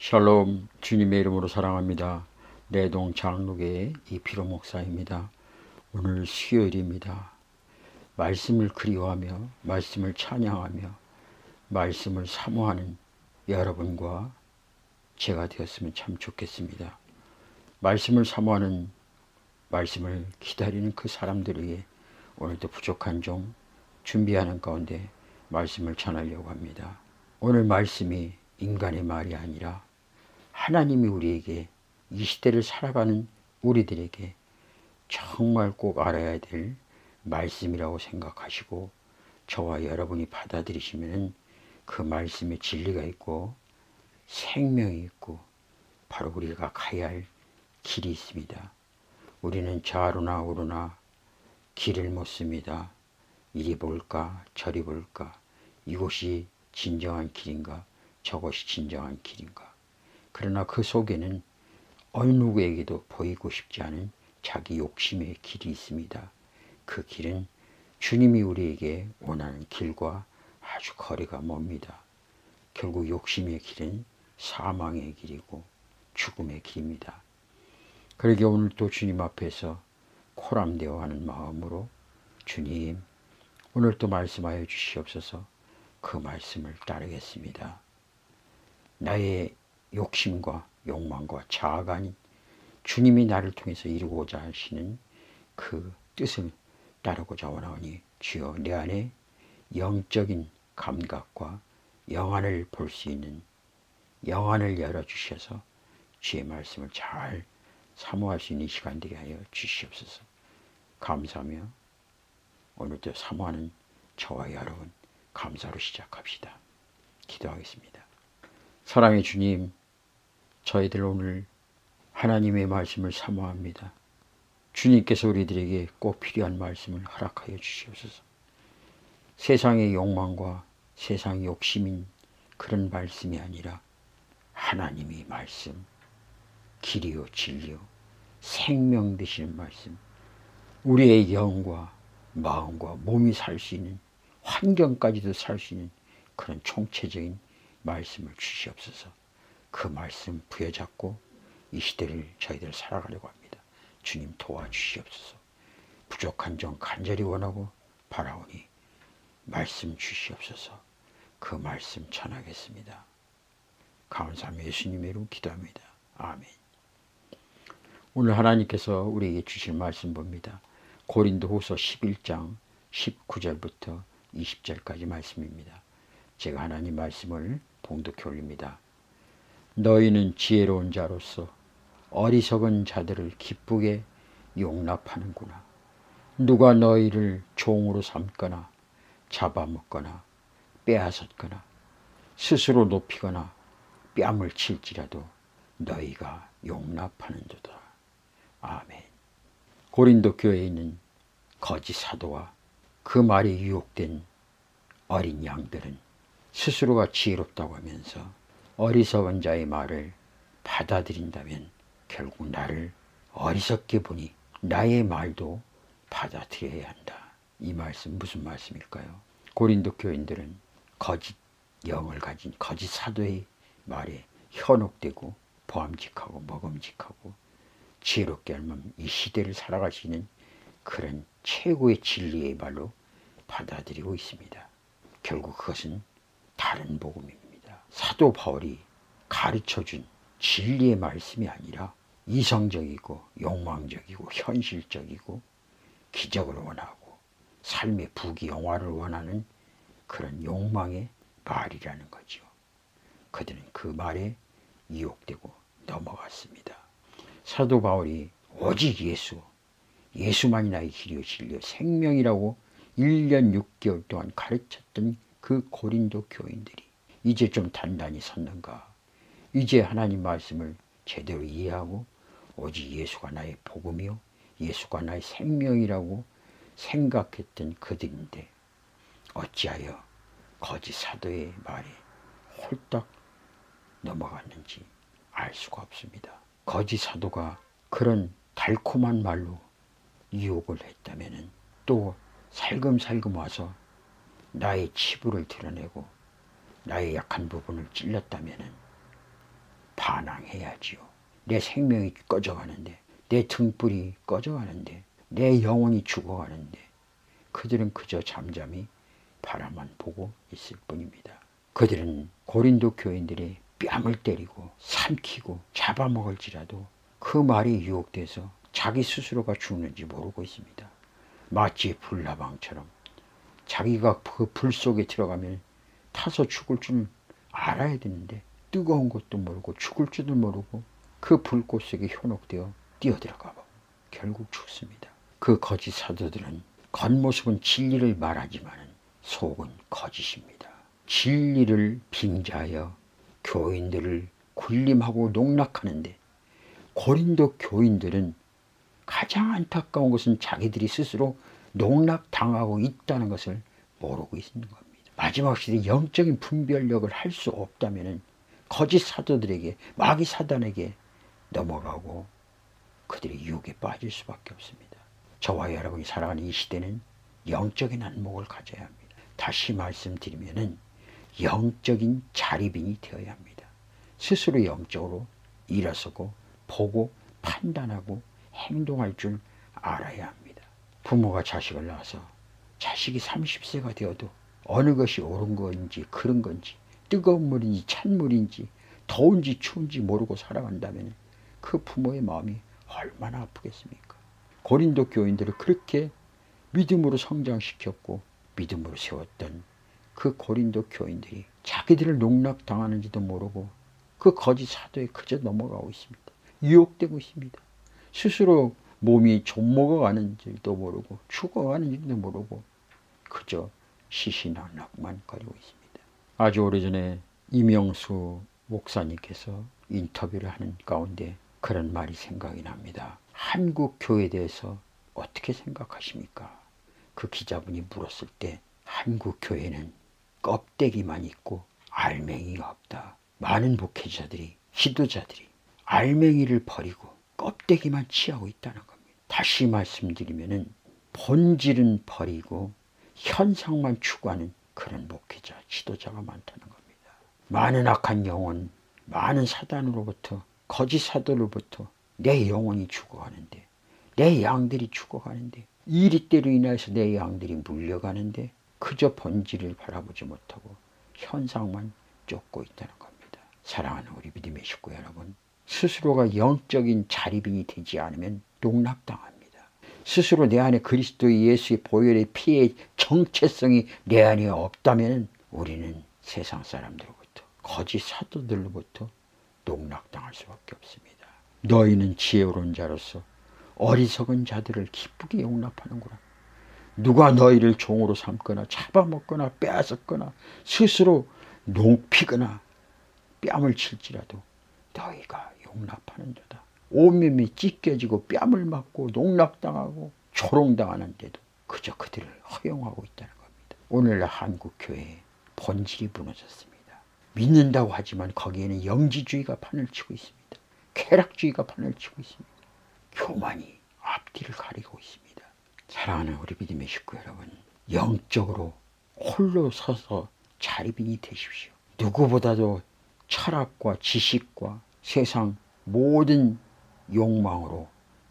샬롬. 주님의 이름으로 사랑합니다. 내동 장로교의 이필호 목사입니다. 오늘 수요일입니다. 말씀을 그리워하며 말씀을 찬양하며 말씀을 사모하는 여러분과 제가 되었으면 참 좋겠습니다. 말씀을 사모하는, 말씀을 기다리는 그 사람들을 위해 오늘도 부족한 종 준비하는 가운데 말씀을 전하려고 합니다. 오늘 말씀이 인간의 말이 아니라 하나님이 우리에게, 이 시대를 살아가는 우리들에게 정말 꼭 알아야 될 말씀이라고 생각하시고 저와 여러분이 받아들이시면 그 말씀에 진리가 있고 생명이 있고 바로 우리가 가야 할 길이 있습니다. 우리는 좌로나 우로나 길을 묻습니다. 이리 볼까 저리 볼까, 이곳이 진정한 길인가 저것이 진정한 길인가. 그러나 그 속에는 어느 누구에게도 보이고 싶지 않은 자기 욕심의 길이 있습니다. 그 길은 주님이 우리에게 원하는 길과 아주 거리가 멉니다. 결국 욕심의 길은 사망의 길이고 죽음의 길입니다. 그러기에 오늘 또 주님 앞에서 코람되어하는 마음으로 주님, 오늘 또 말씀하여 주시옵소서. 그 말씀을 따르겠습니다. 나의 욕심과 욕망과 자아가 아닌 주님이 나를 통해서 이루고자 하시는 그 뜻을 따르고자 원하오니 주여, 내 안에 영적인 감각과 영안을 볼 수 있는 영안을 열어주셔서 주의 말씀을 잘 사모할 수 있는 시간 되게 하여 주시옵소서. 감사하며 오늘도 사모하는 저와 여러분 감사로 시작합시다. 기도하겠습니다. 사랑의 주님, 저희들 오늘 하나님의 말씀을 사모합니다. 주님께서 우리들에게 꼭 필요한 말씀을 허락하여 주시옵소서. 세상의 욕망과 세상의 욕심인 그런 말씀이 아니라 하나님의 말씀, 길이요 진리요 생명 되시는 말씀, 우리의 영과 마음과 몸이 살 수 있는, 환경까지도 살 수 있는 그런 총체적인 말씀을 주시옵소서. 그 말씀 부여잡고 이 시대를 저희들 살아가려고 합니다. 주님 도와주시옵소서. 부족한 점 간절히 원하고 바라오니 말씀 주시옵소서. 그 말씀 전하겠습니다. 감사하며 예수님의 이름으로 기도합니다. 아멘. 오늘 하나님께서 우리에게 주실 말씀 봅니다. 고린도후서 11장 19절부터 20절까지 말씀입니다. 제가 하나님 말씀을 봉독해 올립니다. 너희는 지혜로운 자로서 어리석은 자들을 기쁘게 용납하는구나. 누가 너희를 종으로 삼거나 잡아먹거나 빼앗았거나 스스로 높이거나 뺨을 칠지라도 너희가 용납하는도다. 아멘. 고린도 교회에 있는 거짓 사도와 그 말에 유혹된 어린 양들은 스스로가 지혜롭다고 하면서 어리석은 자의 말을 받아들인다면 결국 나를 어리석게 보니 나의 말도 받아들여야 한다. 이 말씀 무슨 말씀일까요? 고린도 교인들은 거짓 영을 가진 거짓 사도의 말에 현혹되고 보암직하고 먹음직하고 지혜롭게 알면 이 시대를 살아갈 수 있는 그런 최고의 진리의 말로 받아들이고 있습니다. 결국 그것은 다른 복음입니다. 사도 바울이 가르쳐준 진리의 말씀이 아니라 이성적이고 욕망적이고 현실적이고 기적을 원하고 삶의 부귀영화를 원하는 그런 욕망의 말이라는 거죠. 그들은 그 말에 유혹되고 넘어갔습니다. 사도 바울이 오직 예수만이 나의 길이요 진리요 생명이라고 1년 6개월 동안 가르쳤던 그 고린도 교인들이 이제 좀 단단히 섰는가? 이제 하나님 말씀을 제대로 이해하고 오직 예수가 나의 복음이요 예수가 나의 생명이라고 생각했던 그들인데 어찌하여 거짓 사도의 말에 홀딱 넘어갔는지 알 수가 없습니다. 거짓 사도가 그런 달콤한 말로 유혹을 했다면 또 살금살금 와서 나의 치부를 드러내고 나의 약한 부분을 찔렀다면 반항해야지요. 내 생명이 꺼져가는데, 내 등불이 꺼져가는데, 내 영혼이 죽어가는데 그들은 그저 잠잠히 바라만 보고 있을 뿐입니다. 그들은 고린도 교인들의 뺨을 때리고 삼키고 잡아먹을지라도 그 말이 유혹돼서 자기 스스로가 죽는지 모르고 있습니다. 마치 불나방처럼 자기가 그 불 속에 들어가면 타서 죽을 줄 알아야 되는데 뜨거운 것도 모르고 죽을 줄도 모르고 그 불꽃 속에 현혹되어 뛰어들어가 봐 결국 죽습니다. 그 거짓 사도들은 겉모습은 진리를 말하지만 속은 거짓입니다. 진리를 빙자하여 교인들을 군림하고 농락하는데 고린도 교인들은 가장 안타까운 것은 자기들이 스스로 농락당하고 있다는 것을 모르고 있는 겁니다. 마지막 시대 영적인 분별력을 할 수 없다면 거짓 사도들에게 마귀 사단에게 넘어가고 그들의 유혹에 빠질 수밖에 없습니다. 저와 여러분이 살아가는 이 시대는 영적인 안목을 가져야 합니다. 다시 말씀드리면 영적인 자립인이 되어야 합니다. 스스로 영적으로 일어서고 보고 판단하고 행동할 줄 알아야 합니다. 부모가 자식을 낳아서 자식이 30세가 되어도 어느 것이 옳은 건지 그른 건지 뜨거운 물인지 찬물인지 더운지 추운지 모르고 살아간다면 그 부모의 마음이 얼마나 아프겠습니까? 고린도 교인들을 그렇게 믿음으로 성장시켰고 믿음으로 세웠던 그 고린도 교인들이 자기들을 농락당하는지도 모르고 그 거짓 사도에 그저 넘어가고 있습니다. 유혹되고 있습니다. 스스로 몸이 좀먹어가는지도 모르고 죽어가는지도 모르고 그저 시시낙낙만 거리고 있습니다. 아주 오래전에 이명수 목사님께서 인터뷰를 하는 가운데 그런 말이 생각이 납니다. 한국 교회에 대해서 어떻게 생각하십니까? 그 기자분이 물었을 때 한국 교회는 껍데기만 있고 알맹이가 없다. 많은 목회자들이 지도자들이 알맹이를 버리고 껍데기만 취하고 있다는 겁니다. 다시 말씀드리면 본질은 버리고 현상만 추구하는 그런 목회자, 지도자가 많다는 겁니다. 많은 악한 영혼, 많은 사단으로부터 거짓 사도로부터 내 영혼이 죽어가는데 내 양들이 죽어가는데 이 때로 인해서 내 양들이 물려가는데 그저 본질을 바라보지 못하고 현상만 쫓고 있다는 겁니다. 사랑하는 우리 믿음의 식구 여러분, 스스로가 영적인 자립인이 되지 않으면 농락당합니다. 스스로 내 안에 그리스도 예수의 보혈의 피의 정체성이 내 안에 없다면 우리는 세상 사람들로부터 거짓 사도들로부터 농락당할 수밖에 없습니다. 너희는 지혜로운 자로서 어리석은 자들을 기쁘게 용납하는구나. 누가 너희를 종으로 삼거나 잡아먹거나 빼앗았거나 스스로 농피거나 뺨을 칠지라도 너희가 용납하는 자다. 온몸이 찢겨지고 뺨을 맞고 농락당하고 조롱당하는데도 그저 그들을 허용하고 있다는 겁니다. 오늘날 한국 교회의 본질이 무너졌습니다. 믿는다고 하지만 거기에는 영지주의가 판을 치고 있습니다. 쾌락주의가 판을 치고 있습니다. 교만이 앞뒤를 가리고 있습니다. 사랑하는 우리 믿음의 식구 여러분, 영적으로 홀로 서서 자립인이 되십시오. 누구보다도 철학과 지식과 세상 모든 욕망으로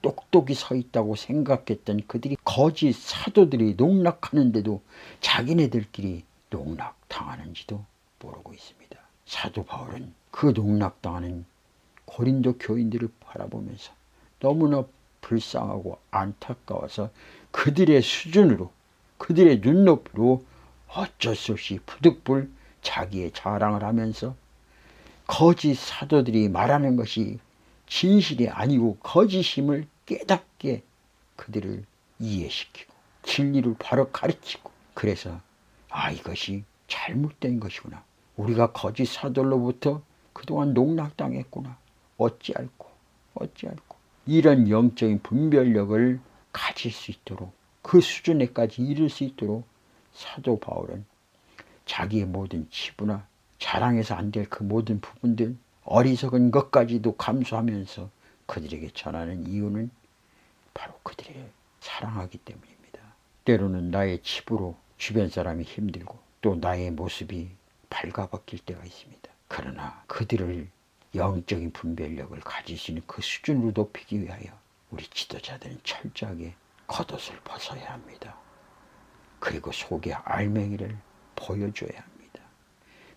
똑똑히 서 있다고 생각했던 그들이 거짓 사도들이 농락하는데도 자기네들끼리 농락당하는지도 모르고 있습니다. 사도 바울은 그 농락당하는 고린도 교인들을 바라보면서 너무나 불쌍하고 안타까워서 그들의 수준으로 그들의 눈높이로 어쩔 수 없이 부득불 자기의 자랑을 하면서 거짓 사도들이 말하는 것이 진실이 아니고 거짓임을 깨닫게 그들을 이해시키고 진리를 바로 가르치고 그래서 이것이 잘못된 것이구나. 우리가 거짓 사도로부터 그동안 농락당했구나. 어찌할꼬 이런 영적인 분별력을 가질 수 있도록 그 수준에까지 이를 수 있도록 사도 바울은 자기의 모든 치부나 자랑해서 안 될 그 모든 부분들 어리석은 것까지도 감수하면서 그들에게 전하는 이유는 바로 그들을 사랑하기 때문입니다. 때로는 나의 치부로 주변 사람이 힘들고 또 나의 모습이 발가벗길 때가 있습니다. 그러나 그들을 영적인 분별력을 가질 수 있는 그 수준으로 높이기 위하여 우리 지도자들은 철저하게 겉옷을 벗어야 합니다. 그리고 속에 알맹이를 보여줘야 합니다.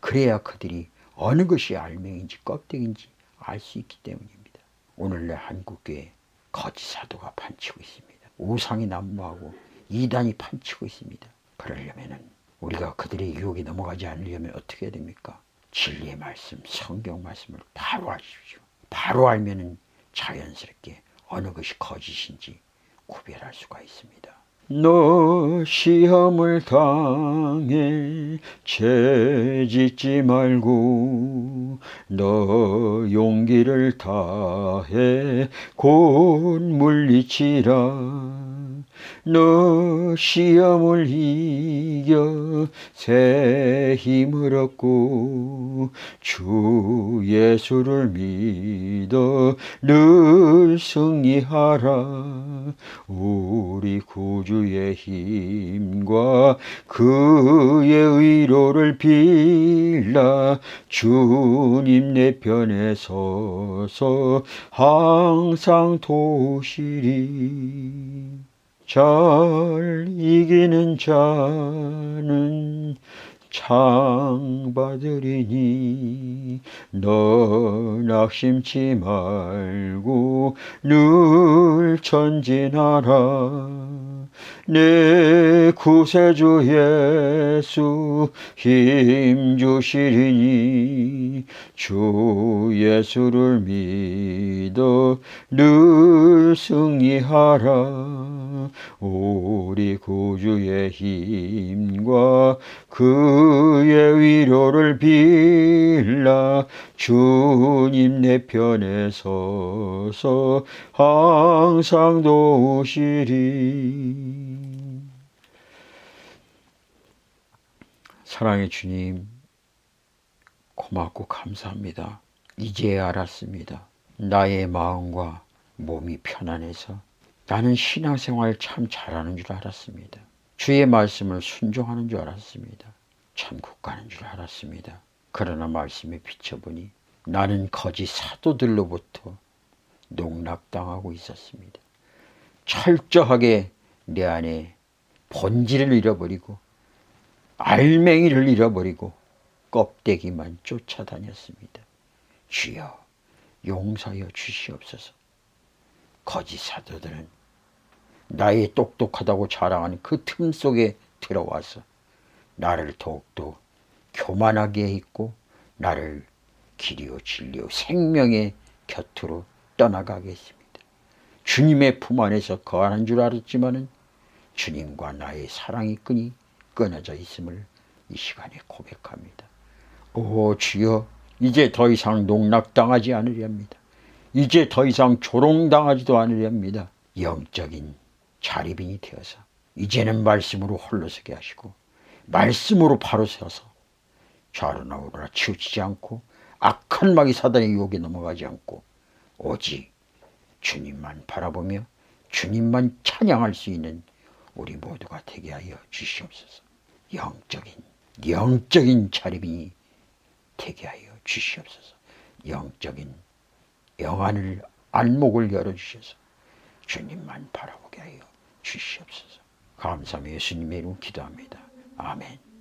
그래야 그들이 어느 것이 알맹인지 껍데기인지 알 수 있기 때문입니다. 오늘날 한국교회 거짓 사도가 판치고 있습니다. 우상이 난무하고 이단이 판치고 있습니다. 그러려면 우리가 그들의 유혹에 넘어가지 않으려면 어떻게 해야 됩니까? 진리의 말씀, 성경 말씀을 바로 아십시오. 바로 알면 자연스럽게 어느 것이 거짓인지 구별할 수가 있습니다. 너 시험을 당해 죄짓지 말고 너 용기를 다해 곧 물리치라. 너 시험을 이겨 새 힘을 얻고 주 예수를 믿어 늘 승리하라. 우리 구주의 힘과 그의 의로를 빌라. 주님 내 편에 서서 항상 도우시리. 잘 이기는 자는 상 받으리니 너 낙심치 말고 늘 전진하라. 내 구세주 예수 힘 주시리니 주 예수를 믿어 늘 승리하라. 우리 구주의 힘과 그의 위로를 빌라. 주님 내 편에 서서 항상 도우시리. 사랑의 주님, 고맙고 감사합니다. 이제야 알았습니다. 나의 마음과 몸이 편안해서 나는 신앙생활 참 잘하는 줄 알았습니다. 주의 말씀을 순종하는 줄 알았습니다. 천국 가는 줄 알았습니다. 그러나 말씀에 비춰보니 나는 거짓 사도들로부터 농락당하고 있었습니다. 철저하게 내 안에 본질을 잃어버리고 알맹이를 잃어버리고 껍데기만 쫓아다녔습니다. 주여 용서하여 주시옵소서. 거짓 사도들은 나의 똑똑하다고 자랑하는 그 틈 속에 들어와서 나를 더욱더 교만하게 했고 나를 길이요 진리요 생명의 곁으로 떠나가게 했습니다. 주님의 품 안에서 거하는 줄 알았지만은 주님과 나의 사랑의 끈이 끊어져 있음을 이 시간에 고백합니다. 오 주여, 이제 더 이상 농락당하지 않으려 합니다. 이제 더 이상 조롱당하지도 않으려 합니다. 영적인 자립인이 되어서 이제는 말씀으로 홀로서게 하시고 말씀으로 바로 서서 좌로나 우로나 치우치지 않고 악한 마귀 사단의 유혹에 넘어가지 않고 오직 주님만 바라보며 주님만 찬양할 수 있는 우리 모두가 되게 하여 주시옵소서. 영적인 자립인이 되게 하여 주시옵소서. 영적인 영안을 안목을 열어주셔서 주님만 바라보게 하여 주시옵소서. 감사하며 예수님의 이름 기도합니다. 아멘.